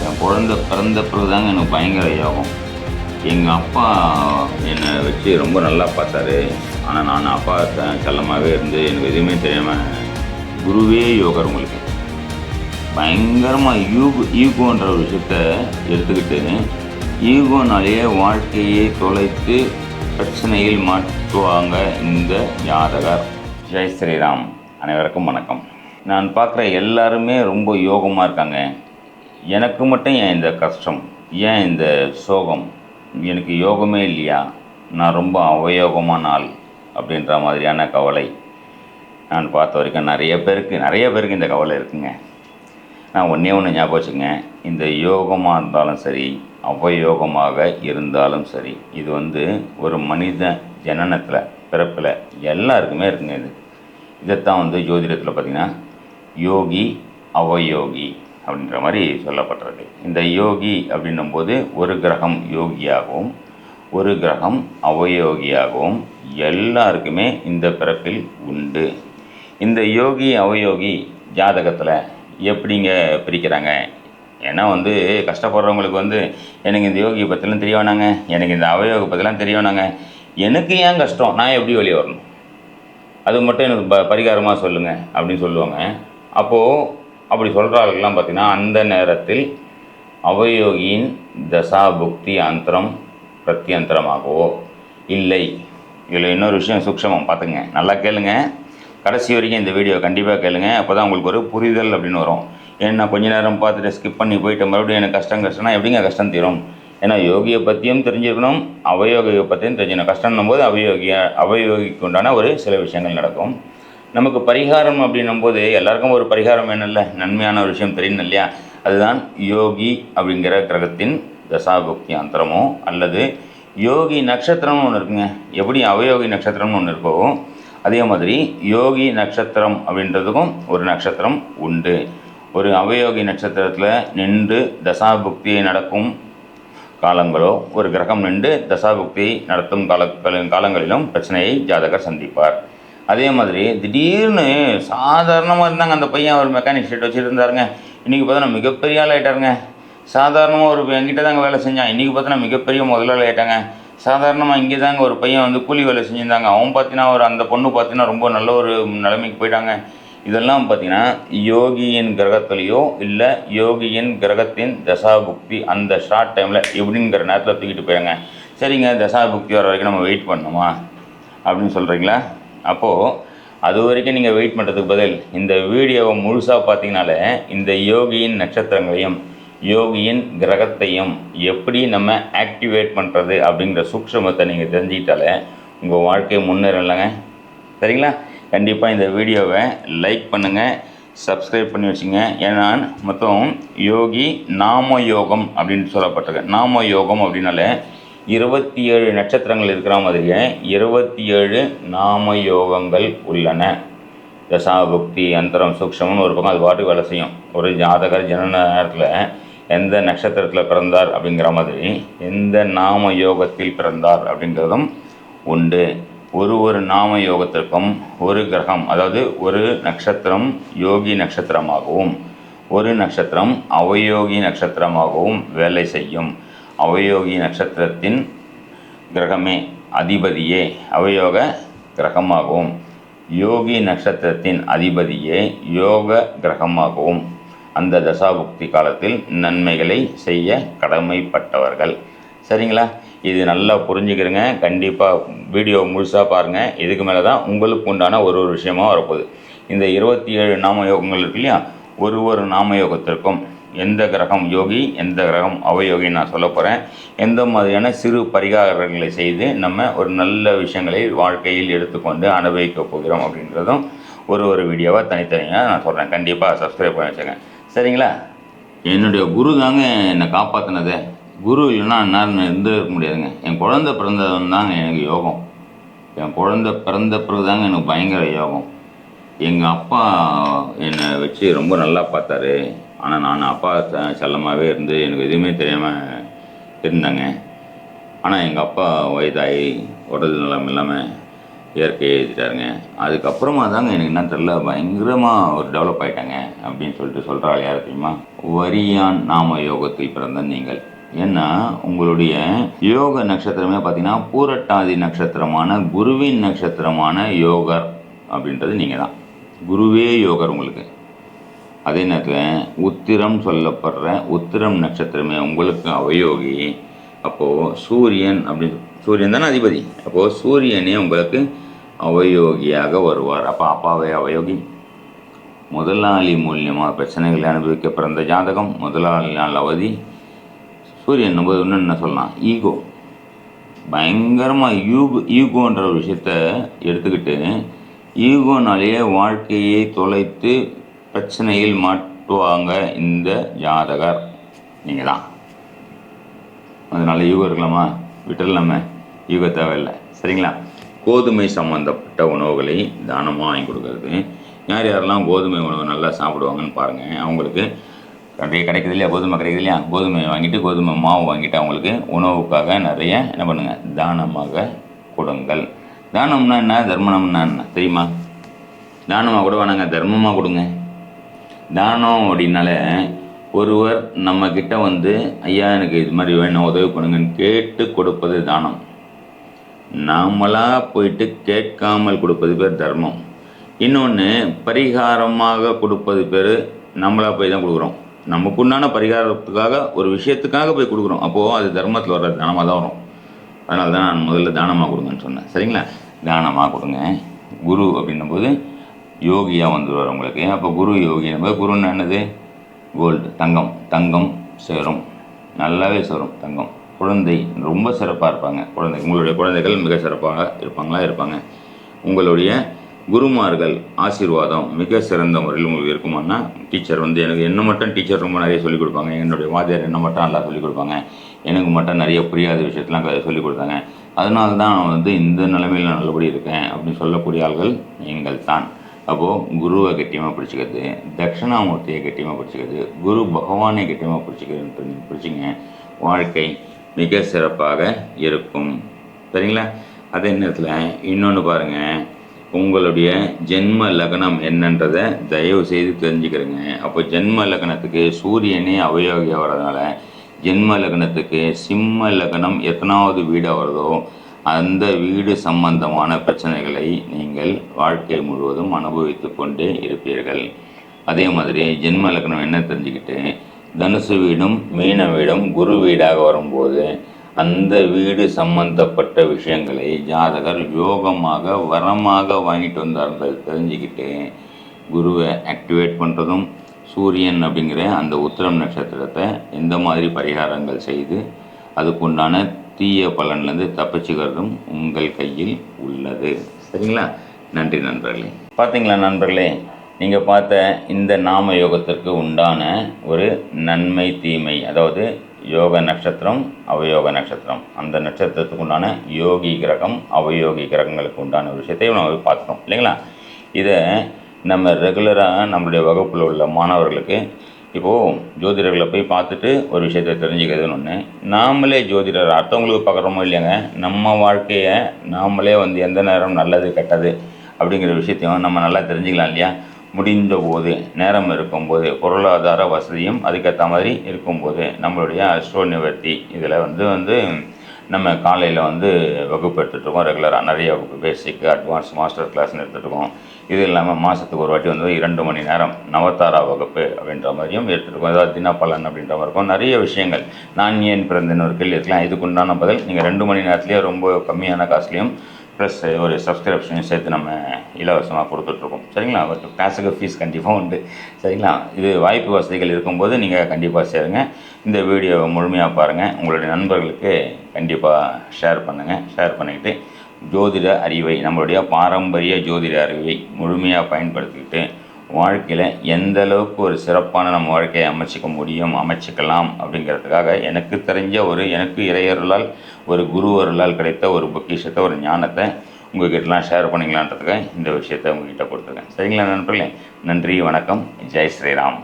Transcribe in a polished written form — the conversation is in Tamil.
என் குழந்தை பிறந்த பிறகு தாங்க எனக்கு பயங்கர யோகம். எங்கள் அப்பா என்னை வச்சு ரொம்ப நல்லா பார்த்தாரு. ஆனால் நான் அப்பா செல்லமாகவே இருந்து எனக்கு எதுவுமே தெரியாமல் குருவே யோகர் உங்களுக்கு பயங்கரமாக ஈகோன்ற ஒரு விஷயத்த எடுத்துக்கிட்டு ஈகோனாலேயே வாழ்க்கையை தொலைத்து பிரச்சனையில் மாற்றுவாங்க இந்த ஜாதகர். ஜெய் ஸ்ரீராம். அனைவருக்கும் வணக்கம். நான் பார்க்குற எல்லாருமே ரொம்ப யோகமாக இருக்காங்க. எனக்கு மட்டும் ஏன் இந்த கஷ்டம், ஏன் இந்த சோகம், எனக்கு யோகமே இல்லையா, நான் ரொம்ப அவயோகமான ஆள் அப்படின்ற மாதிரியான கவலை நான் பார்த்த வரைக்கும் நிறைய பேருக்கு இந்த கவலை இருக்குங்க. நான் ஒன்றே ஒன்று ஞாபகம் வச்சுங்க, இந்த யோகமாக இருந்தாலும் சரி அவயோகமாக இருந்தாலும் சரி, இது ஒரு மனித ஜனனத்தில் பிறப்பில் எல்லாருக்குமே இருக்குங்க. இதைத்தான் ஜோதிடத்தில் பார்த்திங்கன்னா யோகி அவயோகி அப்படின்ற மாதிரி சொல்லப்பட்டிருக்கு. இந்த யோகி அப்படின்னும்போது ஒரு கிரகம் யோகியாகவும் ஒரு கிரகம் அவயோகியாகவும் எல்லாருக்குமே இந்த பிறப்பில் உண்டு. இந்த யோகி அவயோகி ஜாதகத்தில் எப்படிங்க பிரிக்கிறாங்க? ஏன்னா கஷ்டப்படுறவங்களுக்கு எனக்கு இந்த யோகியை பற்றிலாம் தெரிய வேணாங்க, எனக்கு இந்த அவயோகை பற்றிலாம் தெரிய வேணாங்க, எனக்கு ஏன் கஷ்டம், நான் எப்படி வெளியே வரணும், அது மட்டும் எனக்கு பரிகாரமாக சொல்லுங்கள் அப்படின்னு சொல்லுவாங்க. அப்போது அப்படி சொல்கிறார்கள்லாம் பார்த்திங்கன்னா அந்த நேரத்தில் அவயோகியின் தசா புக்தி அந்தரம் பிரத்யந்தரமாகவோ இல்லை. இதில் இன்னொரு விஷயம் சூக்ஷமம் பார்த்துங்க, நல்லா கேளுங்க, கடைசி வரைக்கும் இந்த வீடியோ கண்டிப்பாக கேளுங்க. அப்போ தான் உங்களுக்கு ஒரு புரிதல் அப்படின்னு வரும். ஏன்னா கொஞ்ச நேரம் பார்த்துட்டு ஸ்கிப் பண்ணி போயிட்டு மறுபடியும் எனக்கு கஷ்டம்னா எப்படிங்க கஷ்டம் தீரும்? ஏன்னா யோகியை பற்றியும் தெரிஞ்சுக்கணும், அவயோகியை பற்றியும் தெரிஞ்சுக்கணும். கஷ்டம்னும் போது அவயோகிக்கு உண்டான ஒரு சில விஷயங்கள் நடக்கும். நமக்கு பரிகாரம் அப்படின்னும்போது எல்லாருக்கும் ஒரு பரிகாரம் வேணும்ல, நன்மையான ஒரு விஷயம் தெரியணும் இல்லையா? அதுதான் யோகி அப்படிங்கிற கிரகத்தின் தசாபுக்தி அந்தரமோ அல்லது யோகி நட்சத்திரம்னு ஒன்று இருக்குங்க. எப்படி அவயோகி நட்சத்திரம்னு ஒன்று இருக்கோ அதே மாதிரி யோகி நட்சத்திரம் அப்படின்றதுக்கும் ஒரு நட்சத்திரம் உண்டு. ஒரு அவயோகி நட்சத்திரத்தில் நின்று தசாபுக்தியை நடக்கும் காலங்களோ ஒரு கிரகம் நின்று தசாபுக்தியை நடத்தும் காலங்களிலும் பிரச்சனையை ஜாதகர் சந்திப்பார். அதே மாதிரி திடீர்னு சாதாரணமாக இருந்தாங்க அந்த பையன், ஒரு மெக்கானிக் ஷெட் வச்சுருந்தாருங்க, இன்றைக்கி பார்த்தோன்னா மிகப்பெரிய ஆள் ஆகிட்டாருங்க. சாதாரணமாக ஒரு என்கிட்ட தாங்க வேலை செஞ்சான், இன்றைக்கி பார்த்தோன்னா மிகப்பெரிய முதலாளி ஆகிட்டாங்க. சாதாரணமாக இங்கே தாங்க ஒரு பையன் கூலி வேலை செஞ்சுருந்தாங்க, அவன் பார்த்தீங்கன்னா அந்த பொண்ணு பார்த்தீங்கன்னா ரொம்ப நல்ல ஒரு நிலைமைக்கு போயிட்டாங்க. இதெல்லாம் பார்த்திங்கன்னா யோகியின் கிரகத்துலேயோ இல்லை யோகியின் கிரகத்தின் தசாபுக்தி அந்த ஷார்ட் டைமில் எப்படிங்கிற நேரத்தில் தூக்கிட்டு போயிடுங்க. சரிங்க, தசாபுக்தி வர வரைக்கும் நம்ம வெயிட் பண்ணணுமா அப்படின்னு சொல்கிறீங்களா? அப்போது அது வரைக்கும் நீங்கள் வெயிட் பண்ணுறதுக்கு பதில் இந்த வீடியோவை முழுசாக பார்த்தீங்கனாலே இந்த யோகியின் நட்சத்திரங்களையும் யோகியின் கிரகத்தையும் எப்படி நம்ம ஆக்டிவேட் பண்ணுறது அப்படிங்கிற சூக்ஷ்மத்தை நீங்கள் தெரிஞ்சுக்கிட்டாலே உங்கள் வாழ்க்கையை முன்னேறலைங்க. சரிங்களா? கண்டிப்பாக இந்த வீடியோவை லைக் பண்ணுங்கள், சப்ஸ்கிரைப் பண்ணி வச்சுங்க. ஏன்னா மொத்தம் யோகி நாம யோகம் அப்படின்னு சொல்லப்பட்டிருக்கு. நாம யோகம் அப்படின்னாலே 27 நட்சத்திரங்கள் இருக்கிற மாதிரியே 27 நாம யோகங்கள் உள்ளன. தசாபுக்தி அந்தரம் சூக்ஷம்னு ஒரு பக்கம் அது பாட்டுக்கு வேலை செய்யும். ஒரு ஜாதகர் ஜனன நேரத்தில் எந்த நட்சத்திரத்தில் பிறந்தார் அப்படிங்கிற மாதிரி எந்த நாம யோகத்தில் பிறந்தார் அப்படிங்கிறதும் உண்டு. ஒரு நாம யோகத்திற்கும் ஒரு கிரகம், அதாவது ஒரு நட்சத்திரம் யோகி நட்சத்திரமாகவும் ஒரு நட்சத்திரம் அவயோகி நட்சத்திரமாகவும் வேலை செய்யும். அவயோகி நட்சத்திரத்தின் கிரகமே அதிபதியே அவயோக கிரகமாகவும் யோகி நட்சத்திரத்தின் அதிபதியே யோக கிரகமாகவும் அந்த தசாபுக்தி காலத்தில் நன்மைகளை செய்ய கடமைப்பட்டவர்கள். சரிங்களா? இது நல்லா புரிஞ்சுக்கிறங்க. கண்டிப்பாக வீடியோ முழுசாக பாருங்கள். இதுக்கு மேலே தான் உங்களுக்கு உண்டான ஒரு விஷயமாக வரப்போகுது. இந்த 27 நாமயோகங்கள் இருக்கு இல்லையா, ஒரு நாமயோகத்திற்கும் எந்த கிரகம் யோகி எந்த கிரகம் அவயோகி நான் சொல்ல போகிறேன். எந்த மாதிரியான சிறு பரிகாரங்களை செய்து நம்ம ஒரு நல்ல விஷயங்களை வாழ்க்கையில் எடுத்துக்கொண்டு அனுபவிக்க போகிறோம் அப்படின்றதும் ஒரு வீடியோவாக தனித்தனியாக நான் சொல்கிறேன். கண்டிப்பாக சப்ஸ்கிரைப் பண்ணி வச்சுங்க. சரிங்களா? என்னுடைய குரு தாங்க என்னை காப்பாற்றினதே. குரு இல்லைன்னா என்னால் இருக்க முடியாதுங்க. என் குழந்தை பிறந்தவன் தாங்க எனக்கு யோகம். என் குழந்தை பிறந்த பிறகு தாங்க எனக்கு பயங்கர யோகம். எங்கள் அப்பா என்னை வச்சு ரொம்ப நல்லா பார்த்தாரு. ஆனால் நான் அப்பா செல்லமாகவே இருந்து எனக்கு எதுவுமே தெரியாமல் இருந்தேங்க. ஆனால் எங்கள் அப்பா வயதாகி உடல் நலம் இல்லாமல் இயற்கையை எழுதிட்டாருங்க. அதுக்கப்புறமா தாங்க எனக்கு என்ன தெரில பயங்கரமாக ஒரு டெவலப் ஆகிட்டாங்க அப்படின்னு சொல்லிட்டு சொல்கிறாள். யார் தெரியுமா? வரியான் நாம யோகத்தில் பிறந்த நீங்கள். ஏன்னா உங்களுடைய யோக நட்சத்திரமே பார்த்தீங்கன்னா பூரட்டாதி நட்சத்திரமான குருவின் நட்சத்திரமான யோகர் அப்படின்றது நீங்கள் தான். குருவே யோகர் உங்களுக்கு. அதே நேரத்தில் உத்திரம் சொல்லப்படுற உத்திரம் நட்சத்திரமே உங்களுக்கு அவயோகி. அப்போது சூரியன் சூரியன் தானே அதிபதி. அப்போது சூரியனே உங்களுக்கு அவயோகியாக வருவார். அப்போ அப்பாவே அவயோகி. முதலாளி மூலியமாக பிரச்சனைகளை அனுபவிக்க பிறந்த ஜாதகம். முதலாளி நாள் அவதி. சூரியன் நம்ம இன்னும் என்ன சொல்லலாம், ஈகோ. பயங்கரமாக ஈகோன்ற ஒரு விஷயத்த எடுத்துக்கிட்டு ஈகோனாலேயே வாழ்க்கையை தொலைத்து பிரச்சனையில் மாட்டுவாங்க இந்த ஜாதகர். நீங்கள் தான். அதனால் ஈகோ இருக்கலாமா? விட்டுடலாமே. ஈகோ தேவையில்லை. சரிங்களா? கோதுமை சம்மந்தப்பட்ட உணவுகளை தானமாக வாங்கி கொடுக்கறது. யார் யாரெல்லாம் கோதுமை உணவு நல்லா சாப்பிடுவாங்கன்னு பாருங்கள். அவங்களுக்கு நிறைய கிடைக்குது இல்லையா, கோதுமை கிடைக்குது இல்லையா, கோதுமை வாங்கிட்டு கோதுமை மாவு வாங்கிட்டு அவங்களுக்கு உணவுக்காக நிறைய என்ன பண்ணுங்கள், தானமாக கொடுங்கள். தானம்னா என்ன, தர்மம்னா என்ன தெரியுமா? தானமாக கூட வேணாங்க, தர்மமாக கொடுங்க. தானம் அப்படின்னால ஒருவர் நம்மக்கிட்ட வந்து ஐயா எனக்கு இது மாதிரி வேணும் உதவி பண்ணுங்கன்னு கேட்டு கொடுப்பது தானம். நாமளாக போயிட்டு கேட்காமல் கொடுப்பது பேர் தர்மம். இன்னொன்று பரிகாரமாக கொடுப்பது பேர் நம்மளாக போய் தான் கொடுக்குறோம். நமக்குண்டான பரிகாரத்துக்காக ஒரு விஷயத்துக்காக போய் கொடுக்குறோம். அப்போது அது தர்மத்தில் வர்ற தானமாக தான் வரும். அதனால தான் நான் முதல்ல தானமாக கொடுங்கன்னு சொன்னேன். சரிங்களா? தானமாக கொடுங்க. குரு அப்படின்னும்போது யோகியாக வந்துடுவார் உங்களுக்கு. அப்போ குரு யோகி என்பது குருன்னு என்னது? கோல்டு, தங்கம். தங்கம் சேரும், நல்லாவே சேரும் தங்கம். குழந்தை ரொம்ப சிறப்பாக இருப்பாங்க. உங்களுடைய குழந்தைகள் மிக சிறப்பாக இருப்பாங்க. உங்களுடைய குருமார்கள் ஆசீர்வாதம் மிக சிறந்த முறையில் உங்களுக்கு இருக்குமானா, டீச்சர் வந்து எனக்கு என்ன மட்டும் டீச்சர் ரொம்ப நிறைய சொல்லிக் கொடுப்பாங்க. என்னுடைய வாத்தியார் என்ன மட்டும் நல்லா சொல்லிக் கொடுப்பாங்க. எனக்கு மட்டும் நிறைய புரியாத விஷயத்தெலாம் சொல்லிக் கொடுத்தாங்க. அதனால தான் நான் வந்து இந்த நிலைமையில் நான் நல்லபடி இருக்கேன் அப்படின்னு சொல்லக்கூடிய ஆள்கள் நீங்கள் தான். அப்போது குருவை கட்டியமாக பிடிச்சிக்கிறது, தட்சிணாமூர்த்தியை கட்டியமாக பிடிச்சிக்கிறது, குரு பகவானை கட்டியமாக பிடிச்சிங்க. வாழ்க்கை மிக சிறப்பாக இருக்கும். சரிங்களா? அதே நேரத்தில் இன்னொன்று பாருங்கள், உங்களுடைய ஜென்ம லக்னம் என்னன்றதை தயவு செய்து தெரிஞ்சுக்கிறேங்க. அப்போ ஜென்ம லக்னத்துக்கு சூரியனே அவயோகியாக வர்றதுனால ஜென்ம லக்னத்துக்கு சிம்ம லக்னம் எத்தனாவது வீடாக வருதோ அந்த வீடு சம்பந்தமான பிரச்சனைகளை நீங்கள் வாழ்க்கை முழுவதும் அனுபவித்து கொண்டே இருப்பீர்கள். அதே மாதிரி ஜென்ம லக்னம் என்ன தெரிஞ்சுக்கிட்டு தனுசு வீடும் மீன வீடும் குரு வீடாக வரும்போது அந்த வீடு சம்பந்தப்பட்ட விஷயங்களை ஜாதகர் யோகமாக வரமாக வாங்கிட்டு வந்தார்கள் தெரிஞ்சுக்கிட்டு குருவை ஆக்டிவேட் பண்ணுறதும், சூரியன் அப்படிங்கிற அந்த உத்திரம் நட்சத்திரத்தை எந்த மாதிரி பரிகாரங்கள் செய்து அதுக்குண்டான தீய பலன்லேருந்து தப்பிச்சுக்கிறதும் உங்கள் கையில் உள்ளது. சரிங்களா? நன்றி நண்பர்களே. பார்த்தீங்களா நண்பர்களே, நீங்கள் பார்த்த இந்த நாம யோகத்திற்கு உண்டான ஒரு நன்மை தீமை, அதாவது யோக நட்சத்திரம் அவயோக நட்சத்திரம், அந்த நட்சத்திரத்துக்கு உண்டான யோகி கிரகம் அவயோகி கிரகங்களுக்கு உண்டான ஒரு விஷயத்தையும் நம்ம பார்த்துட்டோம் இல்லைங்களா? இதை நம்ம ரெகுலராக நம்மளுடைய வகுப்பில் உள்ள மாணவர்களுக்கு இப்போது ஜோதிடர்களை போய் பார்த்துட்டு ஒரு விஷயத்தை தெரிஞ்சுக்கிறதுன்னு ஒன்று, நாமளே ஜோதிடர் அடுத்தவங்களுக்கு பார்க்குறோமோ இல்லையாங்க, நம்ம வாழ்க்கையை நாமளே வந்து எந்த நேரம் நல்லது கெட்டது அப்படிங்கிற விஷயத்தையும் நம்ம நல்லா தெரிஞ்சுக்கலாம் இல்லையா? முடிந்த போது நேரம் இருக்கும்போது பொருளாதார வசதியும் அதுக்கேற்ற மாதிரி இருக்கும்போது நம்மளுடைய அஸ்ட்ரோ நிவர்த்தி இதில் வந்து நம்ம காலையில் வகுப்பு எடுத்துகிட்ருக்கோம். ரெகுலராக நிறைய வகுப்பு, பேசிக், அட்வான்ஸ், மாஸ்டர் கிளாஸ்னு எடுத்துகிட்ருக்கோம். இது இல்லாமல் மாதத்துக்கு ஒரு வாட்டி 2 மணி நேரம் நவதாரா வகுப்பு அப்படின்ற மாதிரியும் எடுத்துகிட்ருக்கோம். ஏதாவது தினப்பலன் அப்படின்ற மாதிரி இருக்கும். நிறைய விஷயங்கள். நான் ஏன் பிறந்தேன்னு ஒரு கேள்வி இருக்கலாம். இதுக்குண்டான பதில் நீங்கள் 2 மணி நேரத்துலேயே ரொம்ப கம்மியான காசுலேயும் ப்ளஸ் ஒரு சப்ஸ்கிரிப்ஷனையும் சேர்த்து நம்ம இலவசமாக கொடுத்துட்ருக்கோம். சரிங்களா? கிளாஸுக்கு ஃபீஸ் கண்டிப்பாக உண்டு. சரிங்களா? இது வாய்ப்பு வசதிகள் இருக்கும்போது நீங்கள் கண்டிப்பாக சேருங்க. இந்த வீடியோவை முழுமையாக பாருங்கள். உங்களுடைய நண்பர்களுக்கு கண்டிப்பாக ஷேர் பண்ணுங்கள். ஷேர் பண்ணிக்கிட்டு ஜோதிட அறிவை, நம்மளுடைய பாரம்பரிய ஜோதிட அறிவை முழுமையாக பயன்படுத்திக்கிட்டு வாழ்க்கையில் எந்த அளவுக்கு ஒரு சிறப்பான நம்ம வாழ்க்கையை அமைச்சிக்கலாம் அப்படிங்கிறதுக்காக எனக்கு தெரிஞ்ச எனக்கு இறையருளால் ஒரு குரு அருளால் கிடைத்த ஒரு பொக்கிஷத்தை, ஒரு ஞானத்தை உங்கள்கிட்டலாம் ஷேர் பண்ணிக்கலான்றதுக்காக இந்த விஷயத்தை உங்கள்கிட்ட கொடுத்துருக்கேன். சரிங்களா நண்பர்களே? நன்றி, வணக்கம், ஜெய் ஸ்ரீராம்.